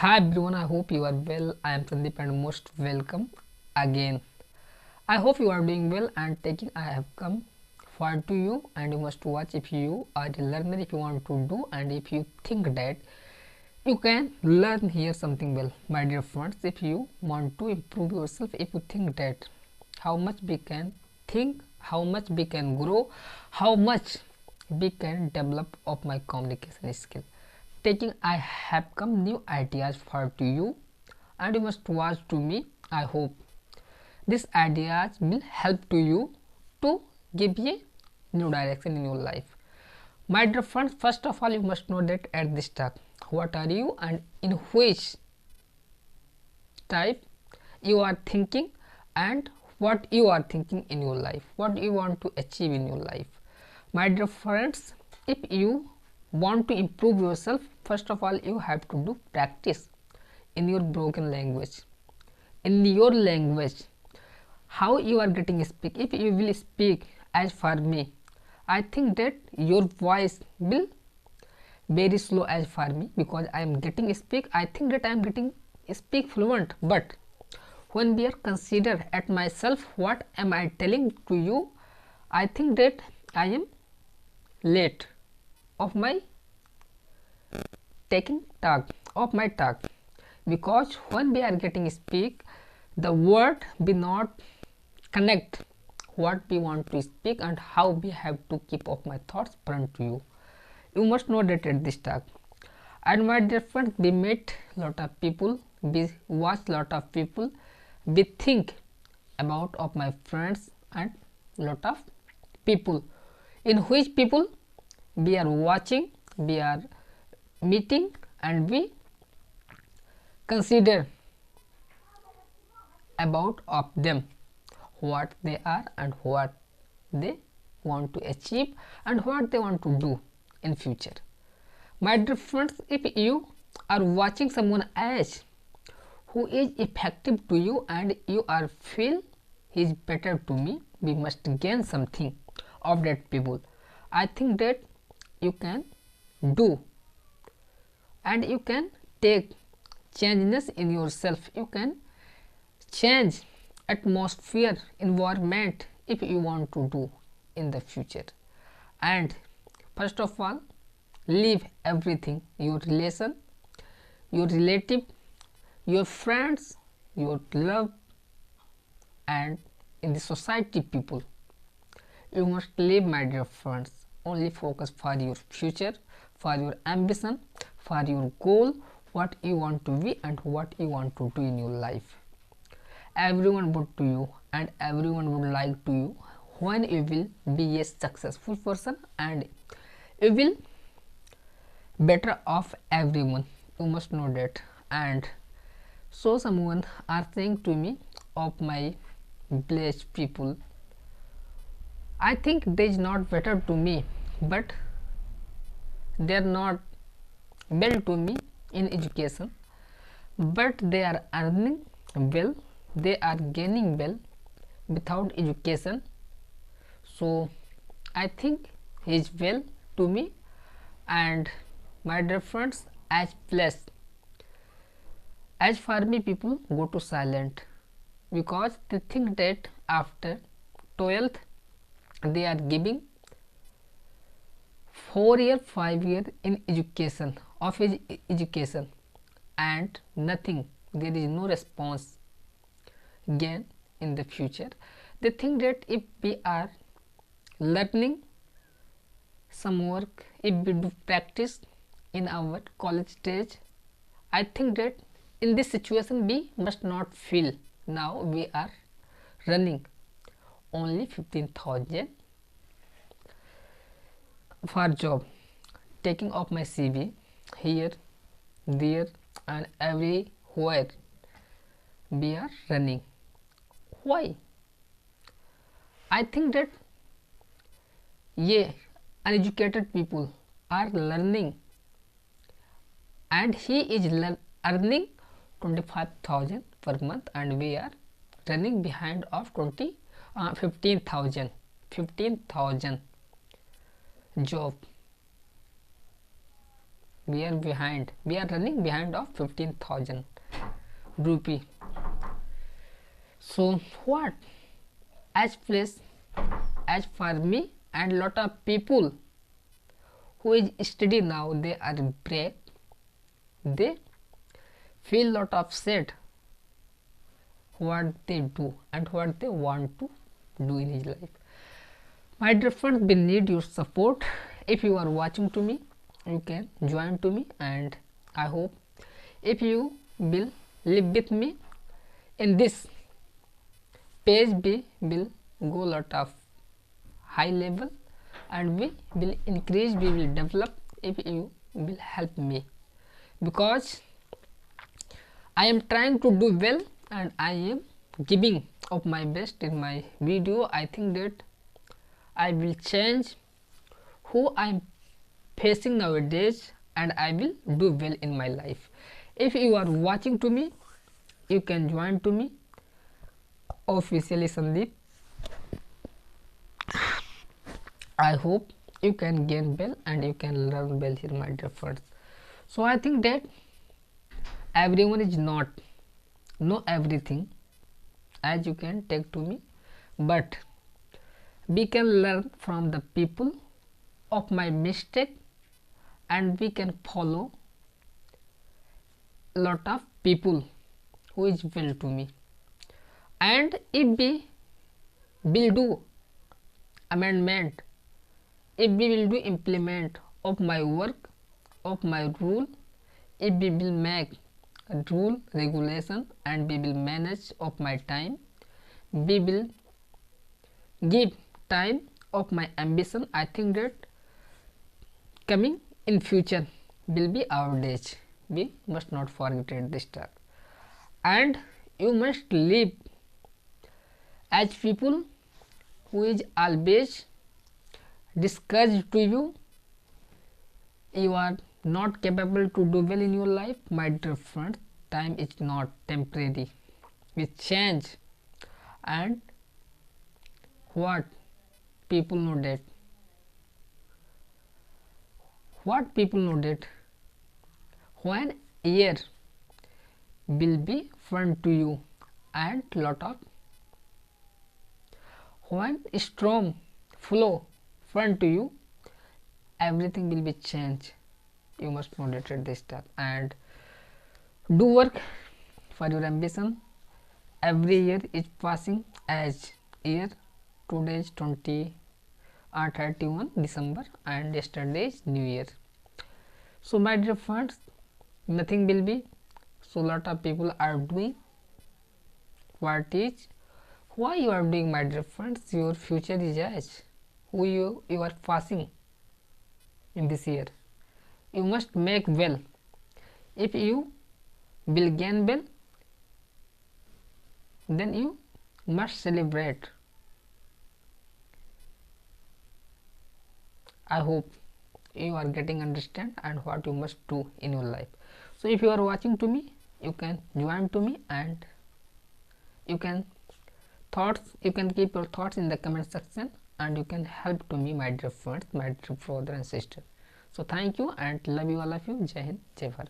Hi everyone, I hope you are well. I am Sandeep and most welcome again. I hope you are doing well and taking I have come for to you and you must watch if you are a learner, if you want to do and if you think that you can learn here something well. My dear friends, if you want to improve yourself, if you think that how much we can think, how much we can grow, how much we can develop of my communication skill, taking I have come new ideas for to you and you must watch to me. I hope these ideas will help to you to give you a new direction in your life. My dear friends, first of all you must know that at this talk what are you and in which type you are thinking and what you are thinking in your life, what you want to achieve in your life. My dear friends, if you want to improve yourself, first of all you have to do practice in your broken language, in your language, how you are getting speak. If you will speak as for me, I think that your voice will very slow as for me because I am getting speak. I think that I am getting speak fluent, but when we are consider at myself, what am I telling to you? I think that I am late of my taking talk of my talk, because when we are getting speak, the word be not connect what we want to speak and how we have to keep of my thoughts front to you. You must know that at this talk. And my dear friends, we met lot of people, we watch lot of people, we think about of my friends and lot of people, in which people we are watching, we are meeting and we consider about of them, what they are and what they want to achieve and what they want to do in future. My dear friends, if you are watching someone else who is effective to you and you are feel he is better to me, we must gain something of that people. I think that you can do and you can take changes in yourself, you can change atmosphere, environment if you want to do in the future. And first of all, leave everything, your relation, your relative, your friends, your love and in the society people, you must leave. My dear friends, only focus for your future, for your ambition, for your goal, what you want to be and what you want to do in your life. Everyone would to you and everyone would like to you when you will be a successful person and you will better off everyone. You must know that. And so someone are saying to me of my village people, I think they is not better to me, but they are not well to me in education, but they are earning well, they are gaining well without education. So I think he is well to me. And my dear friends, as for me people go to silent because they think that after 12th they are giving 4 year 5 year in education of his education and nothing, there is no response gain in the future. They think that if we are learning some work, if we do practice in our college stage, I think that in this situation we must not feel. Now we are running only 15,000 for job, taking off my CV here, there and everywhere we are running. Why? I think that uneducated people are learning and he is earning 25,000 per month and we are running behind of 15,000 job. we are behind, we are running behind of 15,000 rupee. So what, as place, as for me and lot of people who is study now, they are break, they feel lot of sad what they do and what they want to do in his life. My dear friends, we need your support. If you are watching to me, you can join to me, and I hope if you will live with me in this page, we will go lot of high level and we will increase, we will develop if you will help me, because I am trying to do well and I am giving of my best in my video. I think that I will change who I am facing nowadays and I will do well in my life. If you are watching to me, you can join to me officially Sandeep. I hope you can gain well and you can learn well here, my dear friends. So I think that everyone is not know everything as you can take to me, but we can learn from the people of my mistake and we can follow lot of people who is well to me, and if we will do amendment, if we will do implement of my work, of my rule, if we will make a rule regulation and we will manage of my time, we will give time of my ambition, I think that coming in future will be our days. We must not forget this stuff, and you must live as people who is always discouraged to you, you are not capable to do well in your life. My dear friends, time is not temporary, it change, and what people know that, what people know that when year will be fun to you and lot of when storm flow fun to you, everything will be changed. You must monitor this stuff and do work for your ambition. Every year is passing as year. Today is 31 December and yesterday is New Year. So my dear friends, nothing will be. So lot of people are doing what is, why you are doing, my dear friends. Your future is as who you are passing in this year. You must make well. If you will gain well, then you must celebrate. I hope you are getting understand and what you must do in your life. So if you are watching to me, you can join to me and you can keep your thoughts in the comment section and you can help to me, my dear friends, my dear brother and sister. So thank you and love you all of you. Jai Hind, Jai Bharat.